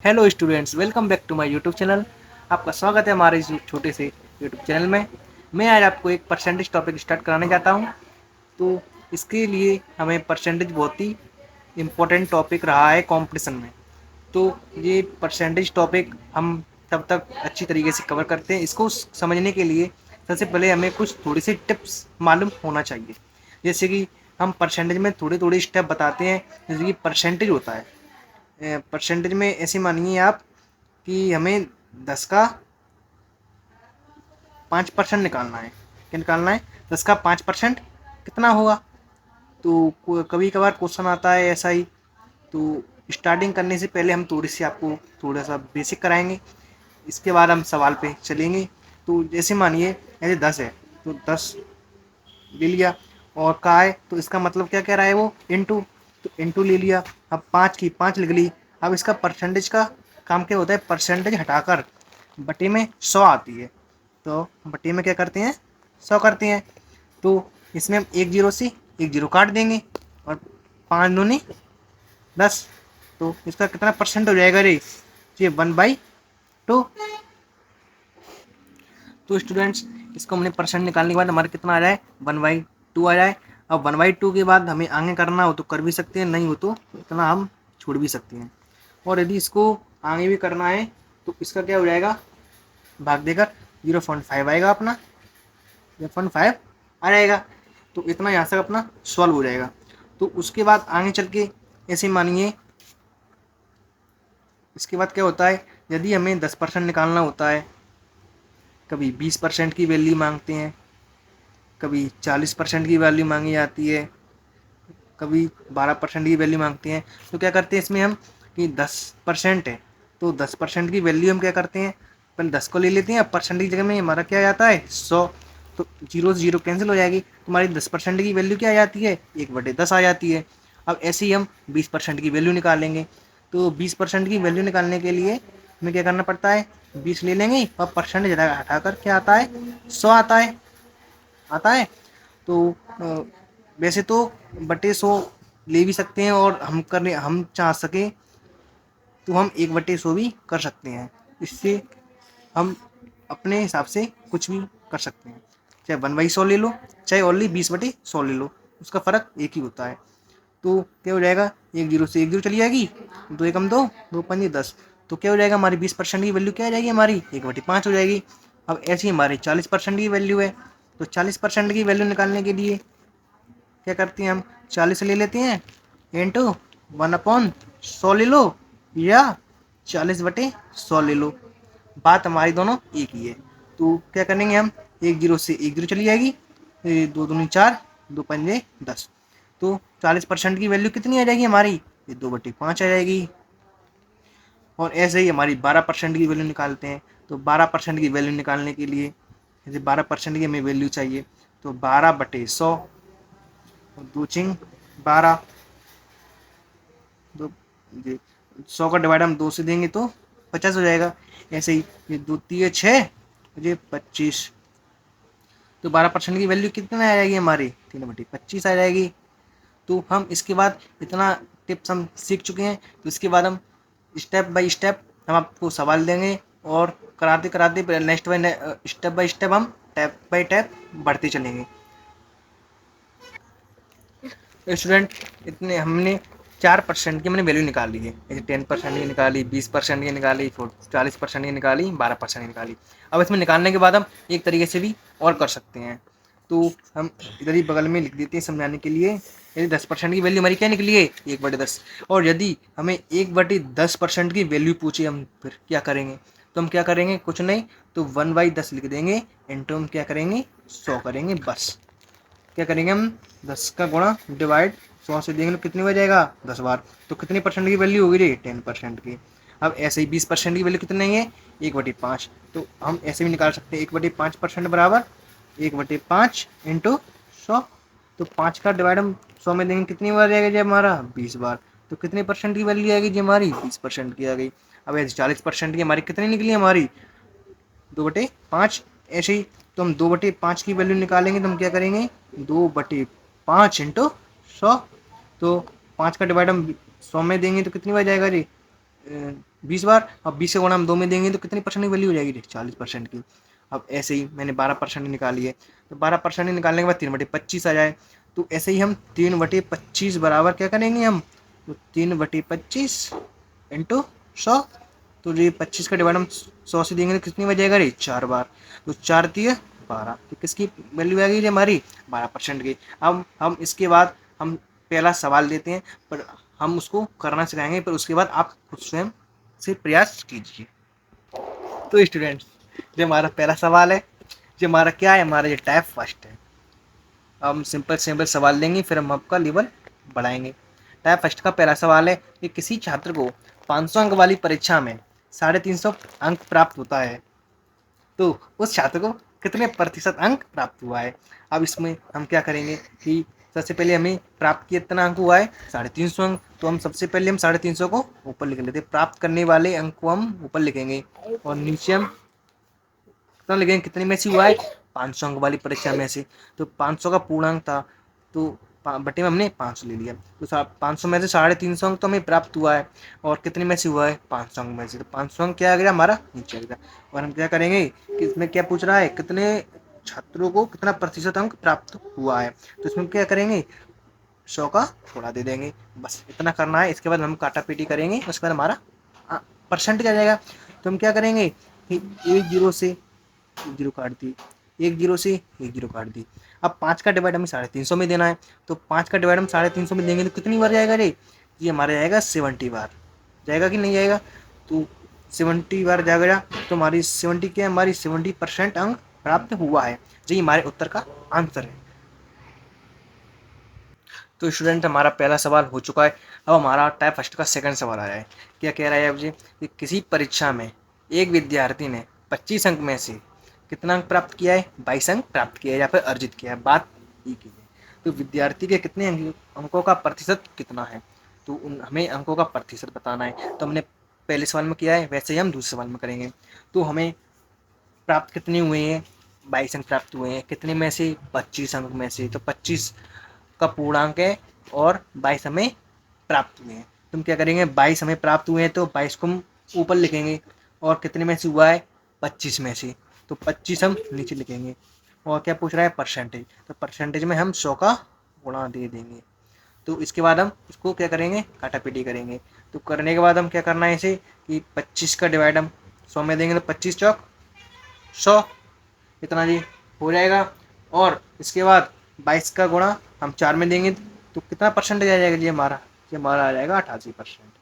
Hello students, welcome back to my YouTube channel. आपका स्वागत है हमारे इस छोटे से यूट्यूब चैनल में। मैं आज आपको एक परसेंटेज टॉपिक स्टार्ट कराने जाता हूं। तो इसके लिए हमें परसेंटेज बहुत ही इम्पोर्टेंट टॉपिक रहा है कंपटीशन में। तो ये परसेंटेज टॉपिक हम तब तक अच्छी तरीके से कवर करते हैं। इसको समझने के लिए सबसे पहले हमें कुछ थोड़ी सी टिप्स मालूम होना चाहिए। जैसे कि हम परसेंटेज में थोड़े थोड़े स्टेप बताते हैं। जैसे कि परसेंटेज होता है, परसेंटेज में ऐसे मानिए आप कि हमें 10 का 5% निकालना है। क्या निकालना है? 10 का 5% कितना होगा? तो कभी कभार क्वेश्चन आता है ऐसा ही। तो स्टार्टिंग करने से पहले हम थोड़ी सी आपको थोड़ा सा बेसिक कराएंगे। इसके बाद हम सवाल पे चलेंगे। तो जैसे मानिए ऐसे 10 है, तो 10 ले लिया। और का है तो इसका मतलब क्या कह रहा है वो? इनटू। तो इनटू ले लिया। अब 5 की 5 लिख ली। अब इसका परसेंटेज का काम क्या होता है? परसेंटेज हटाकर बटे में 100 आती है। तो बटे में क्या करते हैं? 100 करते हैं। तो इसमें हम एक जीरो से एक जीरो काट देंगे और 5 दूनी 10। तो इसका कितना परसेंट हो जाएगा रे? ये 1/2। तो स्टूडेंट्स, इसको हमने परसेंट निकालने के बाद हमारा कितना आ जाए? 1/2 आ जाए। अब 1/2 के बाद हमें आगे करना हो तो कर भी सकते हैं, नहीं हो तो इतना हम छोड़ भी सकते हैं। और यदि इसको आगे भी करना है तो इसका क्या हो जाएगा? भाग देकर 0.5 आएगा अपना। 0.5 आ जाएगा। तो इतना यहाँ से अपना सॉल्व हो जाएगा। तो उसके बाद आगे चल के ऐसे मानिए, इसके बाद क्या होता है? यदि हमें 10% निकालना होता है, कभी 20% की वैल्यू मांगते हैं, कभी 40% की वैल्यू मांगी जाती है, कभी 12% की वैल्यू मांगते हैं। तो क्या करते हैं इसमें हम कि 10% है तो 10% की वैल्यू हम क्या करते हैं? पहले 10 को ले लेते हैं। अब परसेंट की जगह में हमारा क्या आ जाता है? 100। तो जीरो से जीरो कैंसिल हो जाएगी। तुम्हारी 10% की वैल्यू क्या आ जाती है? 1/10 आ जाती है। अब ऐसे ही हम 20% की वैल्यू निकालेंगे। तो 20% की वैल्यू निकालने के लिए हमें क्या करना पड़ता है? 20 ले लेंगे और परसेंट हटाकर क्या आता है? 100 आता है। तो वैसे तो बटे 100 ले भी सकते हैं, और हम चाह सके तो हम 1/100 भी कर सकते हैं। इससे हम अपने हिसाब से कुछ भी कर सकते हैं। चाहे 1/100 ले लो, चाहे ओनली 20/100 ले लो, उसका फ़र्क एक ही होता है। तो क्या हो जाएगा? एक जीरो से एक जीरो चली जाएगी। दो एकम दो, दो पंजे 10। तो क्या हो जाएगा? हमारी 20% की वैल्यू क्या आ जाएगी? हमारी 1/5 हो जाएगी। अब ऐसी हमारी 40% की वैल्यू है। तो 40% की वैल्यू निकालने के लिए क्या करते हैं? हम 40 ले लेते हैं इंटू 1/100 ले लो, या 40/100 ले लो। बात हमारी दोनों एक ही है। तो क्या करेंगे हम? एक जीरो से एक जीरो चली जाएगी। दो दूनी 4, दो पंजे 10। तो 40% की वैल्यू कितनी आ जाएगी हमारी? ये 2/5 आ जाएगी। और ऐसे ही हमारी 12% की वैल्यू निकालते हैं। तो 12% की वैल्यू निकालने के लिए जैसे 12% की हमें वैल्यू चाहिए, तो 12/100, दो चिंग 12, दो ये 100 का डिवाइड हम 2 से देंगे तो 50 हो जाएगा। ऐसे ही ये दो तीय 6, ये 25। तो 12% की वैल्यू कितनी आ जाएगी हमारी? 3/25 आ जाएगी। तो हम इसके बाद इतना टिप्स हम सीख चुके हैं। तो इसके बाद हम स्टेप बाय स्टेप हम आपको सवाल देंगे, और कराते कराते next by step by step हम टैप बाय टैप बढ़ते चलेंगे। स्टूडेंट, इतने हमने 4% की मैंने वैल्यू निकाल ली है। जैसे 10% की निकाली, 20% की निकाली, 40% की निकाली, 12% की निकाली। अब इसमें निकालने के बाद हम एक तरीके से भी और कर सकते हैं। तो हम इधर ही बगल में लिख देते हैं समझाने के लिए। यदि 10% की वैल्यू हमारी क्या निकली है? 1/10। और यदि हमें 1/10% की वैल्यू पूछे, हम फिर क्या करेंगे? तो हम क्या करेंगे? कुछ नहीं, तो 1/10 लिख देंगे। इंटू हम क्या करेंगे? 100 करेंगे बस। क्या करेंगे हम? 10 का गुणा डिवाइड 100 से देंगे तो कितनी हो जाएगा? 10 बार। तो कितनी परसेंट की वैल्यू होगी रे? 10% की। अब ऐसे ही 20% की वैल्यू कितनी है? 1/5। तो हम ऐसे भी निकाल सकते हैं 1/5% बराबर 1/5 इंटू 100। तो 5 का डिवाइड हम 100 में देंगे, कितनी बार जाएगा जी हमारा? 20 बार। तो कितने परसेंट की वैल्यू आएगी जी हमारी? 20% की आ गई। अब ऐसे 40% की हमारी कितनी निकली हमारी? 2/5। ऐसे ही तो हम 2/5 की वैल्यू निकालेंगे तो हम क्या करेंगे? 2/5 इंटू 100। तो 5 का डिवाइड हम 100 में देंगे तो कितनी बार जाएगा जी? 20 बार। अब 20 से गुणा हम 2 में देंगे तो कितनी परसेंट की वैल्यू हो जाएगी? 40% की। अब ऐसे ही मैंने 12% निकाली है, तो 12% निकालने के बाद 3/25 आ जाए, तो ऐसे ही हम 3/25 बराबर क्या करेंगे हम, तो 3/25 इंटू 100। तो ये 25 का डिवाइड हम 100 से देंगे तो कितनी बच जाएगा रे? 4 बार। तो 4 दिए 12, तो किसकी वैल्यू आ गई हमारी? 12% की। अब हम इसके बाद हम पहला सवाल देते हैं, पर हम उसको करना सिखाएंगे, पर उसके बाद आप खुद स्वयं से प्रयास कीजिए। तो स्टूडेंट्स, जो हमारा पहला सवाल है, जो हमारा क्या है, हमारा ये टाइप फर्स्ट है। हम सिंपल सिंपल सवाल देंगे, फिर हम आपका लेवल बढ़ाएंगे। टाइप फर्स्ट का पहला सवाल है कि किसी छात्र को 500 अंक वाली परीक्षा में 350 अंक प्राप्त होता है, तो उस छात्र को कितने प्रतिशत अंक प्राप्त हुआ है? अब इसमें हम क्या करेंगे कि सबसे पहले हमें प्राप्त कितना अंक हुआ है? 350 अंक। तो हम सबसे पहले हम 350 को ऊपर लिख लेते हैं, प्राप्त करने वाले अंक को हम ऊपर लिखेंगे, और नीचे हम कितना लिखेंगे, कितने में से हुआ है? 500 अंक वाली परीक्षा में से। तो 500 का पूर्णांक था, तो बटे में हमने 500 ले लिया, तो 500 में से 350 अंक तो हमें प्राप्त हुआ है, और कितने में से हुआ है? 500 अंक में से। तो 500 अंक क्या आ गया हमारा? नीचे आ गया। और हम क्या करेंगे कि इसमें क्या पूछ रहा है, कितने छात्रों को कितना प्रतिशत अंक प्राप्त हुआ है, तो इसमें क्या करेंगे, 100 का थोड़ा दे देंगे, बस इतना करना है। इसके बाद हम काटा पीटी करेंगे, उसके बाद हमारा परसेंटेज आ जाएगा। तो हम क्या करेंगे कि 1 से 0 काट दी, 1 से 1 काट दी। अब 5 का डिवाइड हमें 350 में देना है, तो 5 का डिवाइड हम 350 में देंगे तो कितनी बार जाएगा रे? ये हमारा जाएगा 70 बार। जाएगा कि नहीं जाएगा? तो 70 बार जाएगा, तो हमारी 70 क्या है, हमारी 70% अंक प्राप्त हुआ है। यही हमारे उत्तर का आंसर है। तो स्टूडेंट, हमारा पहला सवाल हो चुका है। अब हमारा टाइप फर्स्ट का सेकंड सवाल आया है। क्या कह रहा है अब जी कि किसी परीक्षा में एक विद्यार्थी ने 25 अंक में से कितना अंक प्राप्त किया है? 22 अंक प्राप्त किया है या फिर अर्जित किया है, बात ही की है। तो विद्यार्थी के कितने अंकों का प्रतिशत कितना है, तो हमें अंकों का प्रतिशत बताना है। तो हमने पहले सवाल में किया है, वैसे ही हम दूसरे सवाल में करेंगे। तो हमें प्राप्त कितने हुए हैं? 22 अंक प्राप्त हुए हैं। कितने में से? 25 अंक में से। तो 25 का पूर्णांक है, और 22 हमें प्राप्त हुए हैं। तुम क्या करेंगे, 22 हमें प्राप्त हुए हैं तो 22 को हम ऊपर लिखेंगे, और कितने में से हुआ है? 25 में से। तो 25 हम नीचे लिखेंगे। और क्या पूछ रहा है? परसेंटेज। तो परसेंटेज में हम 100 का गुणा दे देंगे। तो इसके बाद हम इसको क्या करेंगे, काटापीटी करेंगे। तो करने के बाद हम क्या करना है इसे कि 25 का डिवाइड हम 100 में देंगे, तो 25 चौक 100, इतना जी हो जाएगा। और इसके बाद 22 का गुणा हम 4 में देंगे, तो कितना परसेंटेज आ जाएगा जी हमारा? ये हमारा आ जाएगा 88%।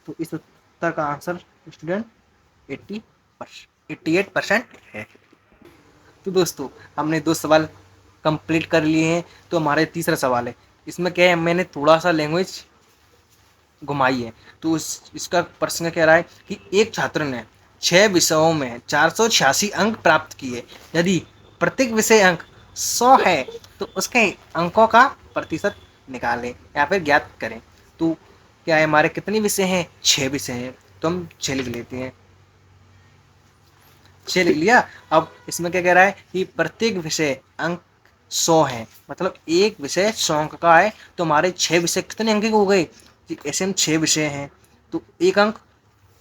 तो इस उत्तर का आंसर स्टूडेंट 88% है। तो दोस्तों, हमने 2 सवाल कंप्लीट कर लिए हैं। तो हमारा तीसरा सवाल है, इसमें क्या है, मैंने थोड़ा सा लैंग्वेज घुमाई है। तो इसका प्रश्न कह रहा है कि एक छात्र ने 6 विषयों में 486 अंक प्राप्त किए। यदि प्रत्येक विषय अंक 100 है, तो उसके अंकों का प्रतिशत निकालें या फिर ज्ञात करें। तो क्या है, हमारे कितने विषय हैं? 6 विषय हैं, तो हम 6 लिख लेते हैं। 6 लिख लिया। अब इसमें क्या कह रहा है कि प्रत्येक विषय अंक 100 है, मतलब एक विषय 100 अंक का है। तो हमारे 6 विषय कितने अंक के हो गए? ऐसे हम 6 विषय हैं, तो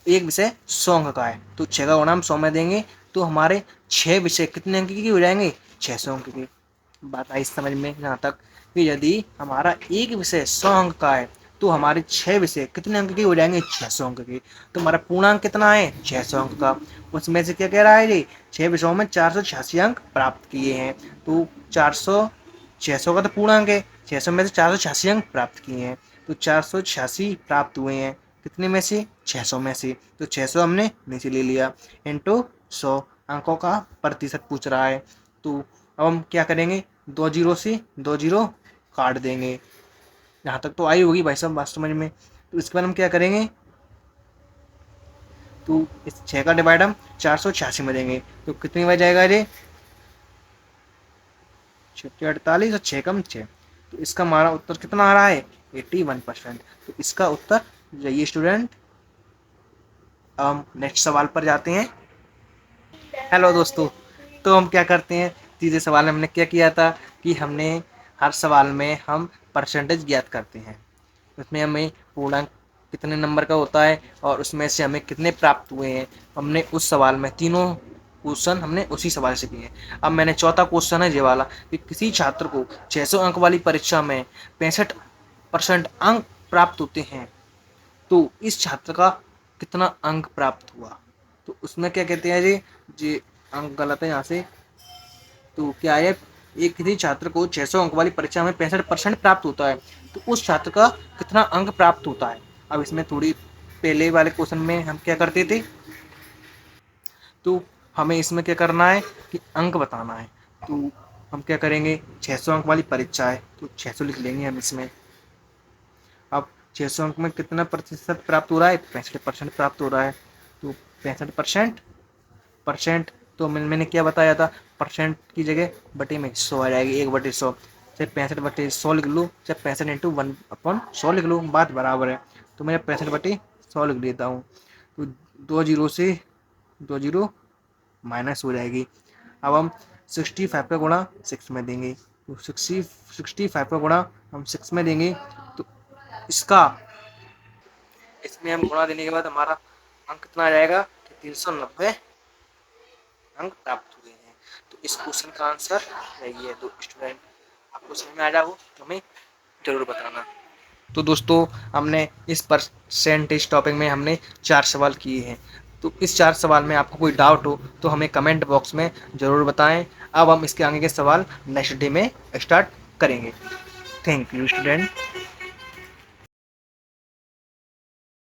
एक विषय 100 अंक का है, तो 6 का गुणा हम 100 में देंगे, तो हमारे 6 विषय कितने अंक की हो जाएंगे? 600 अंक की। बात आई समझ में यहाँ तक कि यदि हमारा एक विषय 100 अंक का है, तो हमारे 6 विषय कितने अंक के हो जाएंगे? 600 अंक के। तो हमारा पूर्णांक कितना है? 600 अंक का। उसमें से क्या कह रहा है जी, 6 विषयों में 486 अंक प्राप्त किए हैं। तो 600 का तो पूर्णांक है, 600 में से 486 अंक प्राप्त किए हैं, तो 486 प्राप्त हुए हैं। कितने में से? 600 में से। तो 600 हमने नीचे ले लिया, इंटू 100 अंकों का प्रतिशत पूछ रहा है। तो अब हम क्या करेंगे, 2 जीरो से 2 जीरो काट देंगे। यहाँ तक तो आई होगी भाई साहब बात समझ में। तो इसके बाद हम क्या करेंगे, तो इस 6 का डिवाइड हम 486 में देंगे, तो कितनी बार जाएगा ये? 48 और 6 कम 6। तो इसका हमारा उत्तर कितना आ रहा है? 81%। तो इसका उत्तर यही स्टूडेंट। अब हम नेक्स्ट सवाल पर जाते हैं। हेलो दोस्तों, तो हम क्या करते हैं, तीसरे सवाल में हमने क्या किया था कि हर सवाल में हम परसेंटेज ज्ञात करते हैं। उसमें हमें पूर्णांक कितने नंबर का होता है और उसमें से हमें कितने प्राप्त हुए हैं। हमने उस सवाल में तीनों क्वेश्चन हमने उसी सवाल से किए हैं। अब मैंने चौथा क्वेश्चन है ये वाला कि किसी छात्र को 600 अंक वाली परीक्षा में 65% अंक प्राप्त होते हैं तो इस छात्र का कितना अंक प्राप्त हुआ। तो उसमें क्या कहते हैं जी अंक गलत है यहाँ से। तो क्या है, एक किसी छात्र को 600 अंक वाली परीक्षा में 65% प्राप्त होता है तो उस छात्र का कितना अंक प्राप्त होता है। अब इसमें थोड़ी पहले वाले क्वेश्चन में हम क्या करते थे, तो हमें इसमें क्या करना है कि अंक बताना है। तो हम क्या करेंगे, 600 अंक वाली परीक्षा है तो 600 लिख लेंगे हम इसमें। अब 600 अंक में कितना प्रतिशत प्राप्त हो रहा है, 65% प्राप्त हो रहा है। तो 65% परसेंट, तो मैंने क्या बताया था, परसेंट की जगह बटे में 100 आ जाएगी, 1/100। चाहे 65/100 लिख लो, चाहे 65 इंटू 1/100 लिख लो, बात बराबर है। तो मैं 65/100 लिख लेता हूँ। तो 2 जीरो से 2 जीरो माइनस हो जाएगी। अब हम 65 का गुणा 6 में देंगे, तो 65 का गुणा हम 6 में देंगे तो इसका इसमें हम गुणा देने के बाद हमारा अंक कितना आ जाएगा कि 390 अंक प्राप्त हुए हैं। तो इस क्वेश्चन का आंसर यही है। तो स्टूडेंट आपको समझ में आ जाओ तो हमें जरूर बताना। तो दोस्तों हमने इस परसेंटेज टॉपिक में हमने 4 सवाल किए हैं। तो इस 4 सवाल में आपको कोई डाउट हो तो हमें कमेंट बॉक्स में ज़रूर बताएं। अब हम इसके आगे के सवाल नेक्स्ट डे में स्टार्ट करेंगे। Thank you student.